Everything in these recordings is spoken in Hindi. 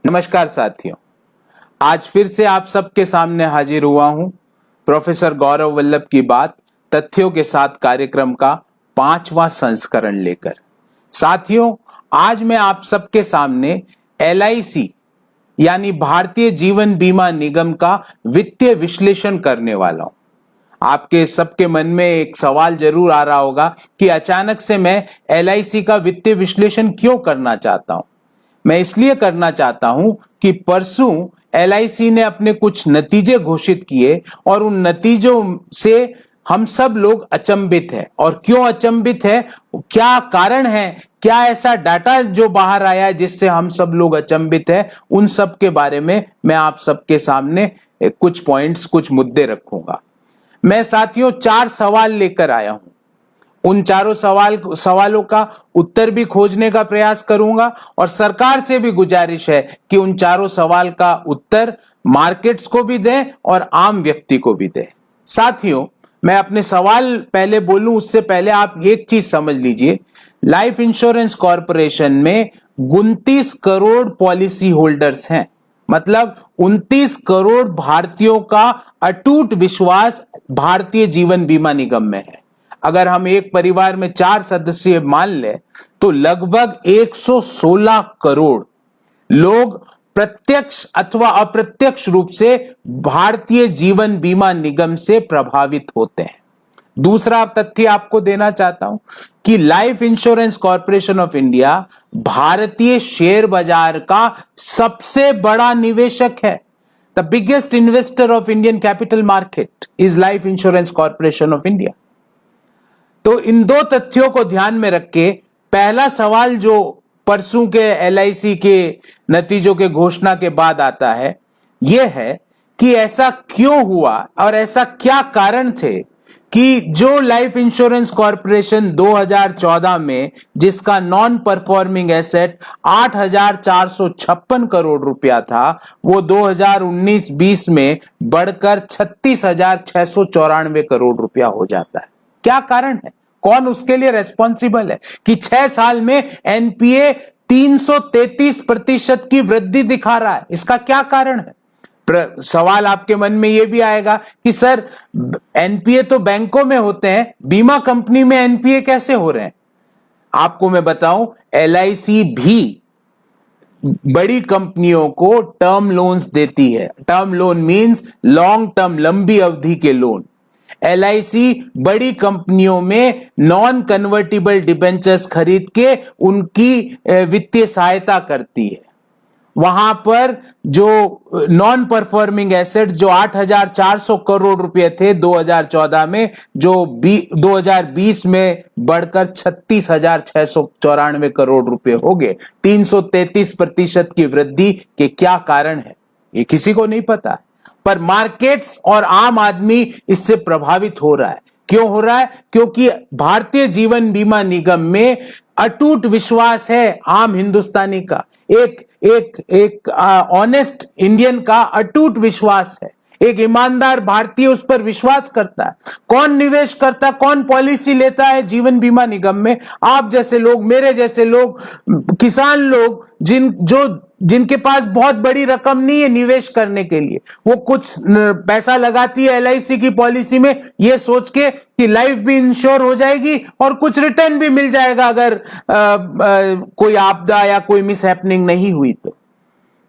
नमस्कार साथियों, आज फिर से आप सबके सामने हाजिर हुआ हूं प्रोफेसर गौरव वल्लभ की बात तथ्यों के साथ कार्यक्रम का 5वां संस्करण लेकर। साथियों, आज मैं आप सबके सामने LIC यानी भारतीय जीवन बीमा निगम का वित्तीय विश्लेषण करने वाला हूं। आपके सबके मन में एक सवाल जरूर आ रहा होगा कि अचानक से मैं LIC का वित्तीय विश्लेषण क्यों करना चाहता हूं। मैं इसलिए करना चाहता हूं कि परसों LIC ने अपने कुछ नतीजे घोषित किए और उन नतीजों से हम सब लोग अचंभित हैं। और क्यों अचंभित है, क्या कारण है, क्या ऐसा डाटा जो बाहर आया है जिससे हम सब लोग अचंभित हैं, उन सब के बारे में मैं आप सबके सामने कुछ पॉइंट्स, कुछ मुद्दे रखूंगा। मैं साथियों 4 सवाल लेकर आया हूं। उन चारों सवालों का उत्तर भी खोजने का प्रयास करूंगा और सरकार से भी गुजारिश है कि उन चारों सवाल का उत्तर मार्केट्स को भी दें और आम व्यक्ति को भी दें। साथियों, मैं अपने सवाल पहले बोलूं उससे पहले आप एक चीज समझ लीजिए। लाइफ इंश्योरेंस कॉर्पोरेशन में 29 करोड़ पॉलिसी होल्डर्स हैं। मतलब 29 करोड़ भारतीयों का अटूट विश्वास भारतीय जीवन बीमा निगम में है। अगर हम एक परिवार में 4 सदस्य मान लें तो लगभग 116 करोड़ लोग प्रत्यक्ष अथवा अप्रत्यक्ष रूप से भारतीय जीवन बीमा निगम से प्रभावित होते हैं। दूसरा तथ्य आपको देना चाहता हूं कि life insurance corporation of India भारतीय शेयर बाजार का सबसे बड़ा निवेशक है। The biggest investor of Indian capital market is life insurance corporation of India. तो इन 2 तथ्यों को ध्यान में रख के पहला सवाल जो परसों के LIC के नतीजों के घोषणा के बाद आता है, यह है कि ऐसा क्यों हुआ और ऐसा क्या कारण थे कि जो लाइफ इंश्योरेंस कॉर्पोरेशन 2014 में जिसका नॉन परफॉर्मिंग एसेट 8,456 करोड़ रुपया था, वो 2019-20 में बढ़कर 36,694 करोड़ रुपया हो जाता है। क्या कारण है, कौन उसके लिए रेस्पॉन्सिबल है कि 6 साल में NPA 333% की वृद्धि दिखा रहा है? इसका क्या कारण है? सवाल आपके मन में यह भी आएगा कि सर NPA तो बैंकों में होते हैं, बीमा कंपनी में NPA कैसे हो रहे हैं? आपको मैं बताऊं, LIC भी बड़ी कंपनियों को टर्म लोन्स देती है। Term loan means long term, लंबी अवधि के लोन। LIC बड़ी कंपनियों में नॉन कन्वर्टिबल डिबेंचर्स खरीद के उनकी वित्तीय सहायता करती है। वहां पर जो नॉन परफॉर्मिंग एसेट जो 8,400 करोड़ रुपए थे 2014 में, जो 2020 में बढ़कर 36,694 करोड़ रुपए हो गए। 333% की वृद्धि के क्या कारण है, ये किसी को नहीं पता है, पर मार्केट्स और आम आदमी इससे प्रभावित हो रहा है। क्यों हो रहा है? क्योंकि भारतीय जीवन बीमा निगम में अटूट विश्वास है आम हिंदुस्तानी का, एक ऑनेस्ट इंडियन का अटूट विश्वास है। एक ईमानदार भारतीय उस पर विश्वास करता है। कौन निवेश करता, कौन पॉलिसी लेता है जीवन बीमा निगम में? आप जैसे लोग, मेरे जैसे लोग, किसान लोग, जिनके पास बहुत बड़ी रकम नहीं है निवेश करने के लिए। वो कुछ पैसा लगाती है LIC की पॉलिसी में, ये सोच के कि लाइफ भी इंश्योर हो जाएगी और कुछ रिटर्न भी मिल जाएगा अगर कोई आपदा या कोई मिस हैपनिंग नहीं हुई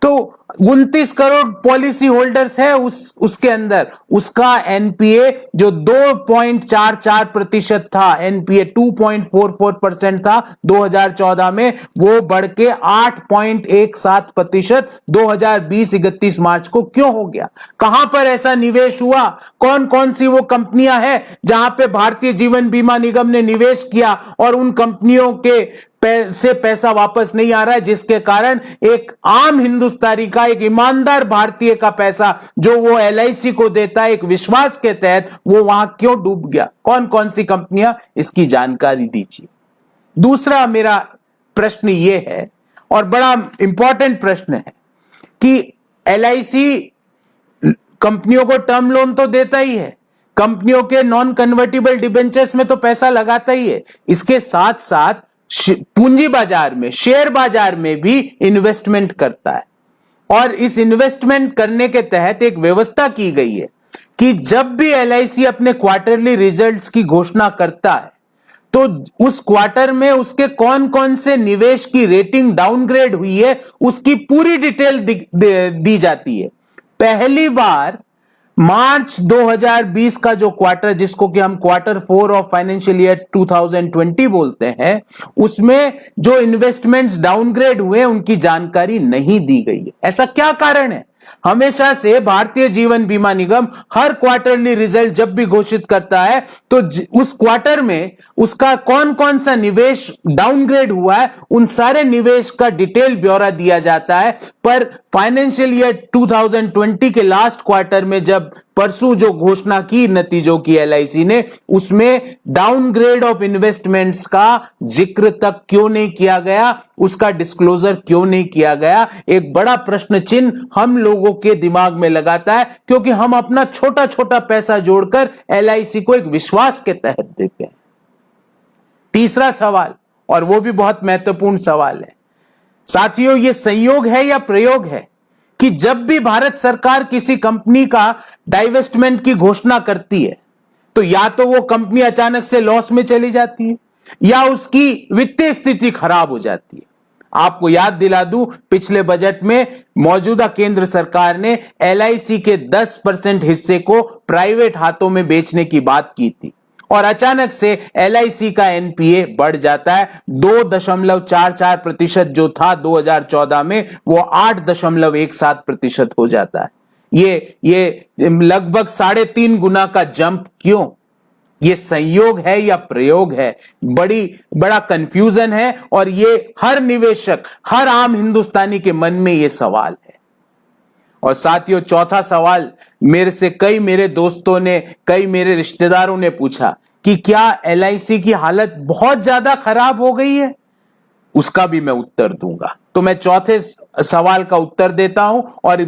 तो 29 करोड़ पॉलिसी होल्डर्स है उसके अंदर। उसका NPA जो 2.44% था, NPA 2.44% था 2014 में, वो बढ़ के 8.17% 2020 31 मार्च को क्यों हो गया? कहां पर ऐसा निवेश हुआ? कौन कौन सी वो कंपनियां हैं जहां पे भारतीय जीवन बीमा निगम ने निवेश किया और उन कंपनियों के से पैसा वापस नहीं आ रहा है, जिसके कारण एक आम हिंदुस्तानी का, एक ईमानदार भारतीय का पैसा जो वो LIC को देता है एक विश्वास के तहत, वो वहां क्यों डूब गया? कौन कौन सी कंपनियां, इसकी जानकारी दीजिए। दूसरा मेरा प्रश्न यह है, और बड़ा इंपॉर्टेंट प्रश्न है, कि LIC कंपनियों को टर्म लोन तो देता ही है, कंपनियों के नॉन कन्वर्टिबल डिबेंचर्स में तो पैसा लगाता ही है, इसके साथ साथ पूंजी बाजार में, शेयर बाजार में भी इन्वेस्टमेंट करता है। और इस इन्वेस्टमेंट करने के तहत एक व्यवस्था की गई है कि जब भी एलआईसी अपने क्वार्टरली रिजल्ट्स की घोषणा करता है तो उस क्वार्टर में उसके कौन कौन से निवेश की रेटिंग डाउनग्रेड हुई है उसकी पूरी डिटेल दी जाती है। पहली बार मार्च 2020 का जो क्वार्टर, जिसको कि हम क्वार्टर 4 ऑफ फाइनेंशियल ईयर 2020 बोलते हैं, उसमें जो इन्वेस्टमेंट्स डाउनग्रेड हुए उनकी जानकारी नहीं दी गई है। ऐसा क्या कारण है? हमेशा से भारतीय जीवन बीमा निगम हर क्वार्टरली रिजल्ट जब भी घोषित करता है तो उस क्वार्टर में उसका कौन कौन सा निवेश डाउनग्रेड हुआ है उन सारे निवेश का डिटेल ब्यौरा दिया जाता है। पर फाइनेंशियल ईयर 2020 के लास्ट क्वार्टर में जब परसों जो घोषणा की नतीजों की एलआईसी ने, उसमें डाउनग्रेड ऑफ इन्वेस्टमेंट्स का जिक्र तक क्यों नहीं किया गया, उसका डिस्क्लोजर क्यों नहीं किया गया, एक बड़ा प्रश्न चिन्ह हम लोगों के दिमाग में लगाता है, क्योंकि हम अपना छोटा छोटा पैसा जोड़कर एलआईसी को एक विश्वास के तहत देते हैं। तीसरा सवाल, और वो भी बहुत महत्वपूर्ण सवाल है साथियों, ये संयोग है या प्रयोग है कि जब भी भारत सरकार किसी कंपनी का डाइवेस्टमेंट की घोषणा करती है तो या तो वो कंपनी अचानक से लॉस में चली जाती है या उसकी वित्तीय स्थिति खराब हो जाती है। आपको याद दिला दूं, पिछले बजट में मौजूदा केंद्र सरकार ने एलआईसी के 10% हिस्से को प्राइवेट हाथों में बेचने की बात की थी और अचानक से एलआईसी का एनपीए बढ़ जाता है। 2.44% जो था 2014 में, वो 8.17% हो जाता है। ये लगभग 3.5 गुना का जंप क्यों? ये संयोग है या प्रयोग है? बड़ा कंफ्यूजन है और ये हर निवेशक, हर आम हिंदुस्तानी के मन में ये सवाल है। और साथियों, चौथा सवाल मेरे दोस्तों ने, कई मेरे रिश्तेदारों ने पूछा कि क्या एलआईसी की हालत बहुत ज्यादा खराब हो गई है? उसका भी मैं उत्तर दूंगा। तो मैं चौथे सवाल का उत्तर देता हूं और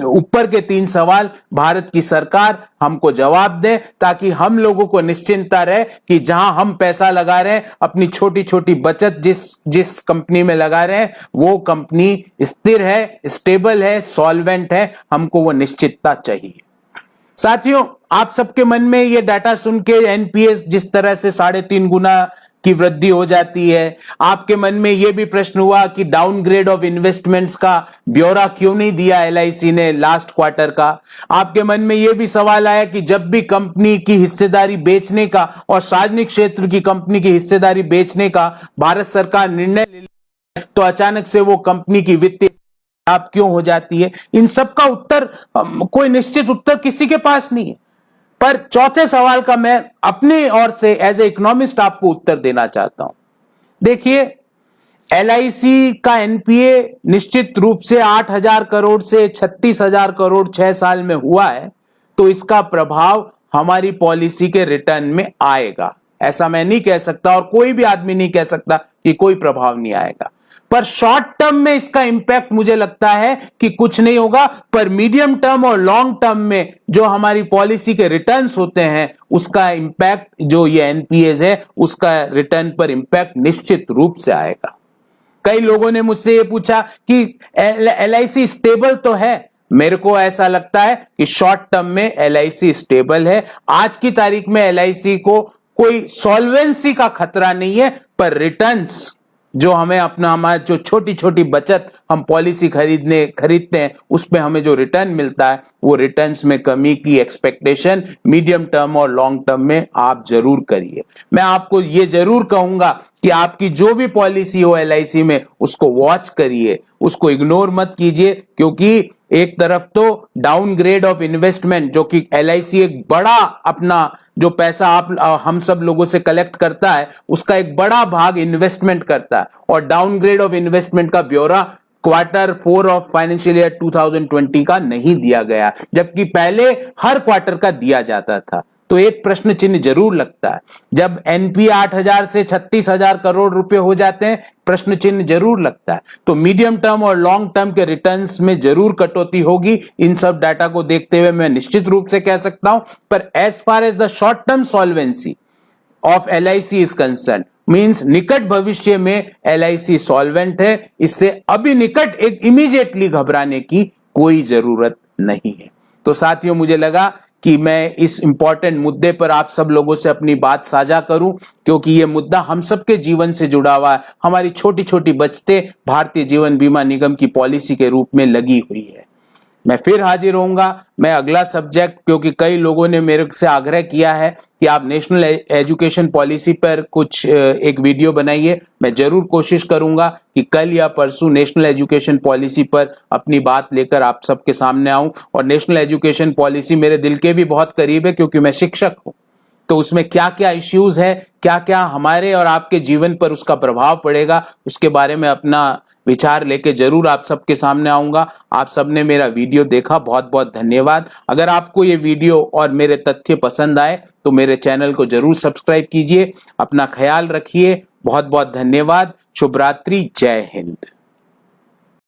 ऊपर के 3 सवाल भारत की सरकार हमको जवाब दे, ताकि हम लोगों को निश्चिंतता रहे कि जहां हम पैसा लगा रहे हैं, अपनी छोटी छोटी बचत जिस कंपनी में लगा रहे हैं, वो कंपनी स्थिर है, स्टेबल है, सॉल्वेंट है। हमको वो निश्चितता चाहिए। साथियों, आप सबके मन में ये डाटा सुन के एनपीएस जिस तरह से 3.5 गुना की वृद्धि हो जाती है, आपके मन में यह भी प्रश्न हुआ कि डाउनग्रेड ऑफ इन्वेस्टमेंट्स का ब्यौरा क्यों नहीं दिया एलआईसी ने लास्ट क्वार्टर का। आपके मन में यह भी सवाल आया कि जब भी कंपनी की हिस्सेदारी बेचने का और सार्वजनिक क्षेत्र की कंपनी की हिस्सेदारी बेचने का भारत सरकार निर्णय ले ले तो अचानक से वो कंपनी की वित्तीय खराब क्यों हो जाती है। इन सब का उत्तर, कोई निश्चित उत्तर किसी के पास नहीं है। पर चौथे सवाल का मैं अपनी ओर से एज ए इकोनॉमिस्ट आपको उत्तर देना चाहता हूं। देखिए, एलआईसी का एनपीए निश्चित रूप से 8,000 करोड़ से 36,000 करोड़ 6 साल में हुआ है, तो इसका प्रभाव हमारी पॉलिसी के रिटर्न में आएगा। ऐसा मैं नहीं कह सकता और कोई भी आदमी नहीं कह सकता कि कोई प्रभाव नहीं आएगा। पर शॉर्ट टर्म में इसका इंपैक्ट मुझे लगता है कि कुछ नहीं होगा, पर मीडियम टर्म और लॉन्ग टर्म में जो हमारी पॉलिसी के रिटर्न्स होते हैं, उसका इंपैक्ट, जो ये एनपीएस है, उसका रिटर्न पर इंपैक्ट निश्चित रूप से आएगा। कई लोगों ने मुझसे ये पूछा कि एलआईसी स्टेबल तो है। मेरे को ऐसा लगता है कि शॉर्ट टर्म में एलआईसी स्टेबल है। आज की तारीख में एलआईसी को कोई सॉल्वेंसी का खतरा नहीं है, पर रिटर्न्स जो हमें हमारी जो छोटी छोटी बचत हम पॉलिसी खरीदते हैं, उसमें हमें जो रिटर्न मिलता है, वो रिटर्न्स में कमी की एक्सपेक्टेशन मीडियम टर्म और लॉन्ग टर्म में आप जरूर करिए। मैं आपको ये जरूर कहूंगा कि आपकी जो भी पॉलिसी हो एलआईसी में, उसको वॉच करिए, उसको इग्नोर मत कीजिए, क्योंकि एक तरफ तो डाउनग्रेड ऑफ इन्वेस्टमेंट, जो कि एलआईसी एक बड़ा अपना जो पैसा हम सब लोगों से कलेक्ट करता है, उसका एक बड़ा भाग इन्वेस्टमेंट करता है, और डाउनग्रेड ऑफ इन्वेस्टमेंट का ब्यौरा क्वार्टर 4 ऑफ फाइनेंशियल ईयर 2020 का नहीं दिया गया, जबकि पहले हर क्वार्टर का दिया जाता था। तो एक प्रश्न चिन्ह जरूर लगता है। जब एनपी 8,000 से 36,000 करोड़ रुपए हो जाते हैं, प्रश्न चिन्ह जरूर लगता है। तो मीडियम टर्म और लॉन्ग टर्म के रिटर्न्स में जरूर कटौती होगी। इन सब डाटा को देखते हुए मैं निश्चित रूप से कह सकता हूं, पर as far as the short term solvency of LIC is concern, means निकट भविष्य में LIC सॉल्वेंट है, इससे अभी निकट एक इमीडिएटली घबराने की कोई जरूरत नहीं है। तो साथियों, मुझे लगा कि मैं इस इंपॉर्टेंट मुद्दे पर आप सब लोगों से अपनी बात साझा करूं, क्योंकि यह मुद्दा हम सबके जीवन से जुड़ा हुआ है। हमारी छोटी छोटी बचतें भारतीय जीवन बीमा निगम की पॉलिसी के रूप में लगी हुई है। मैं फिर हाजिर होऊंगा। मैं अगला सब्जेक्ट, क्योंकि कई लोगों ने मेरे से आग्रह किया है कि आप नेशनल एजुकेशन पॉलिसी पर कुछ एक वीडियो बनाइए। मैं जरूर कोशिश करूंगा कि कल या परसों नेशनल एजुकेशन पॉलिसी पर अपनी बात लेकर आप सबके सामने आऊं। और नेशनल एजुकेशन पॉलिसी मेरे दिल के भी बहुत करीब है, क्योंकि मैं शिक्षक हूं। तो उसमें क्या क्या इश्यूज है, क्या क्या हमारे और आपके जीवन पर उसका प्रभाव पड़ेगा, उसके बारे में अपना विचार लेके जरूर आप सबके सामने आऊंगा। आप सबने मेरा वीडियो देखा, बहुत बहुत धन्यवाद। अगर आपको ये वीडियो और मेरे तथ्य पसंद आए तो मेरे चैनल को जरूर सब्सक्राइब कीजिए। अपना ख्याल रखिए। बहुत बहुत धन्यवाद। शुभ रात्रि। जय हिंद।